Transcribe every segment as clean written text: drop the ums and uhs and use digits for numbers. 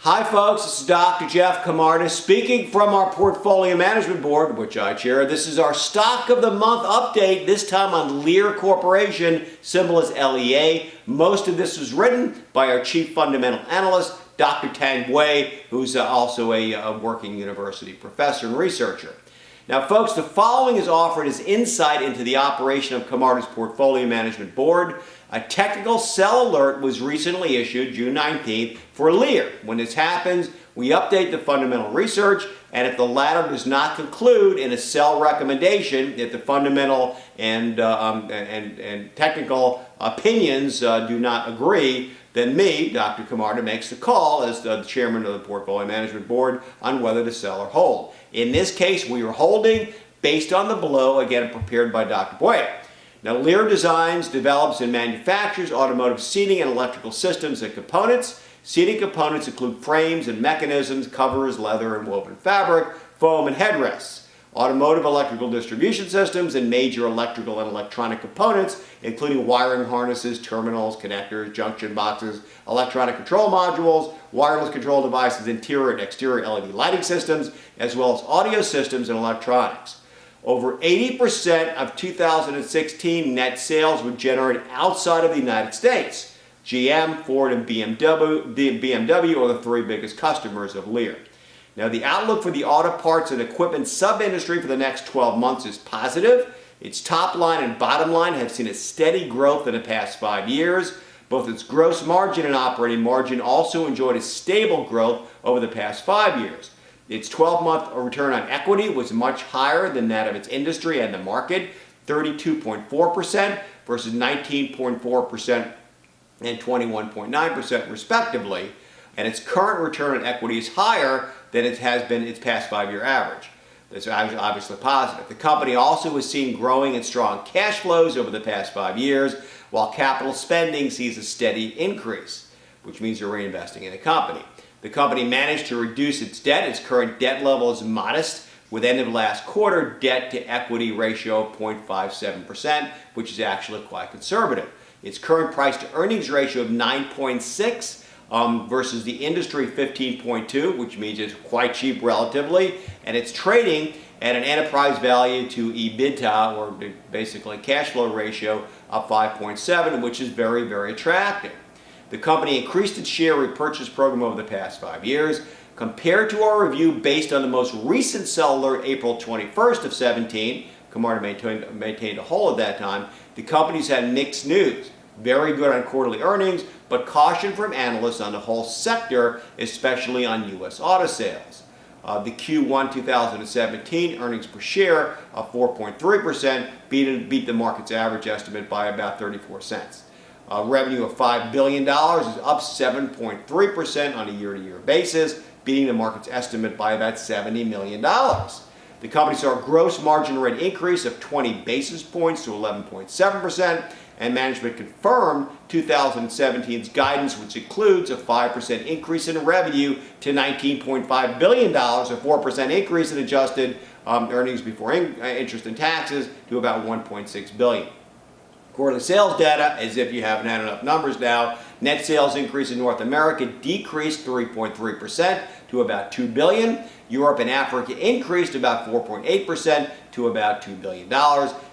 Hi folks, this is Dr. Jeff Camarda speaking from our Portfolio Management Board, which I chair. This is our Stock of the Month update, this time on Lear Corporation, symbol is LEA. Most of this was written by our Chief Fundamental Analyst, Dr. Tang Wei, who's also a working university professor and researcher. Now folks, the following is offered as insight into the operation of Camarda's Portfolio Management Board. A technical sell alert was recently issued June 19th for Lear. When this happens, we update the fundamental research, and if the latter does not conclude in a sell recommendation, if the fundamental and technical opinions do not agree, then me, Dr. Camarda, makes the call as the chairman of the Portfolio Management Board on whether to sell or hold. In this case, we are holding based on the below, again prepared by Dr. Boyer. Now, Lear designs, develops, and manufactures automotive seating and electrical systems and components. Seating components include frames and mechanisms, covers, leather and woven fabric, foam, and headrests. Automotive electrical distribution systems and major electrical and electronic components, including wiring harnesses, terminals, connectors, junction boxes, electronic control modules, wireless control devices, interior and exterior LED lighting systems, as well as audio systems and electronics. Over 80% of 2016 net sales were generated outside of the United States. GM, Ford, and BMW are the three biggest customers of Lear. Now, the outlook for the auto parts and equipment sub-industry for the next 12 months is positive. Its top line and bottom line have seen a steady growth in the past 5 years. Both its gross margin and operating margin also enjoyed a stable growth over the past 5 years. Its 12-month return on equity was much higher than that of its industry and the market, 32.4% versus 19.4% and 21.9% respectively. And its current return on equity is higher than it has been its past 5-year average. That's obviously positive. The company also has seen growing and strong cash flows over the past 5 years, while capital spending sees a steady increase, which means you're reinvesting in the company. The company managed to reduce its debt. Its current debt level is modest, with end of last quarter debt to equity ratio of 0.57%, which is actually quite conservative. Its current price to earnings ratio of 9.6 versus the industry 15.2, which means it's quite cheap relatively, and it's trading at an enterprise value to EBITDA, or basically cash flow ratio, of 5.7, which is very, very attractive. The company increased its share repurchase program over the past 5 years. Compared to our review based on the most recent sell alert, April 21st of 17, Camarda maintained a hold at that time, the company's had mixed news. Very good on quarterly earnings, but caution from analysts on the whole sector, especially on U.S. auto sales. The Q1 2017 earnings per share of 4.3% beat the market's average estimate by about 34 cents. Revenue of $5 billion is up 7.3% on a year-to-year basis, beating the market's estimate by about $70 million. The company saw a gross margin rate increase of 20 basis points to 11.7%, and management confirmed 2017's guidance, which includes a 5% increase in revenue to $19.5 billion, a 4% increase in adjusted earnings before interest and taxes to about $1.6 billion. Quarterly sales data, as if you haven't had enough numbers now, net sales increase in North America decreased 3.3% to about $2 billion. Europe and Africa increased about 4.8% to about $2 billion.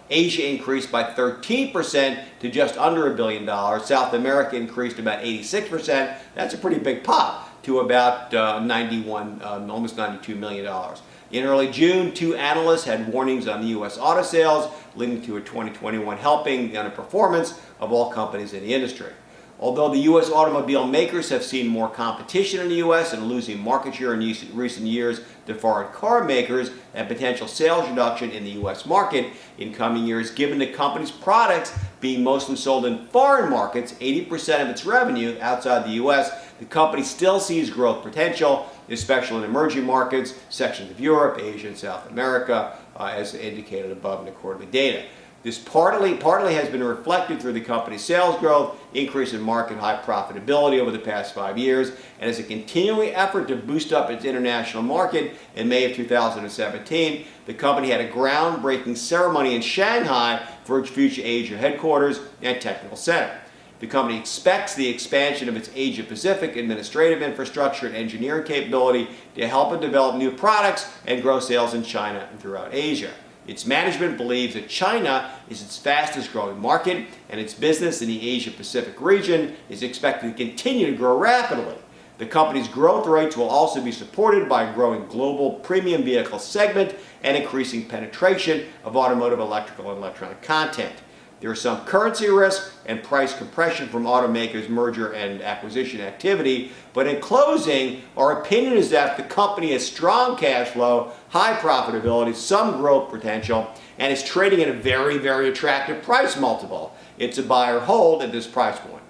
Asia increased by 13% to just under $1 billion. South America increased about 86%. That's a pretty big pop to about almost $92 million. In early June, 2 analysts had warnings on the U.S. auto sales, leading to a 2021 helping the underperformance of all companies in the industry. Although the U.S. automobile makers have seen more competition in the U.S. and losing market share in recent years to foreign car makers and potential sales reduction in the U.S. market in coming years, given the company's products being mostly sold in foreign markets, 80% of its revenue outside the U.S., the company still sees growth potential, especially in emerging markets, sections of Europe, Asia, and South America, as indicated above in the quarterly data. This partly has been reflected through the company's sales growth, increase in market high profitability over the past 5 years, and as a continuing effort to boost up its international market. In May of 2017, the company had a groundbreaking ceremony in Shanghai for its future Asia headquarters and technical center. The company expects the expansion of its Asia-Pacific administrative infrastructure and engineering capability to help it develop new products and grow sales in China and throughout Asia. Its management believes that China is its fastest growing market, and its business in the Asia-Pacific region is expected to continue to grow rapidly. The company's growth rates will also be supported by a growing global premium vehicle segment and increasing penetration of automotive electrical and electronic content. There is some currency risk and price compression from automakers' merger and acquisition activity, but in closing, our opinion is that the company has strong cash flow, high profitability, some growth potential, and is trading at a very, very attractive price multiple. It's a buy or hold at this price point.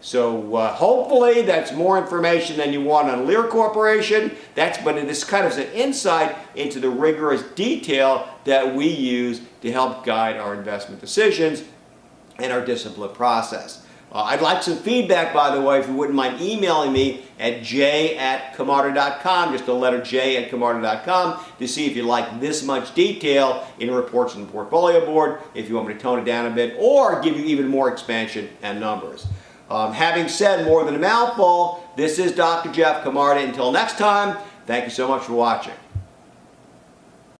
So hopefully that's more information than you want on Lear Corporation. But it is kind of an insight into the rigorous detail that we use to help guide our investment decisions and our discipline process. I'd like some feedback, by the way, if you wouldn't mind emailing me at j@camarda.com, just the letter j@camarda.com, to see if you like this much detail in reports from the portfolio board, if you want me to tone it down a bit, or give you even more expansion and numbers. Having said more than a mouthful, this is Dr. Jeff Camarda. Until next time, thank you so much for watching.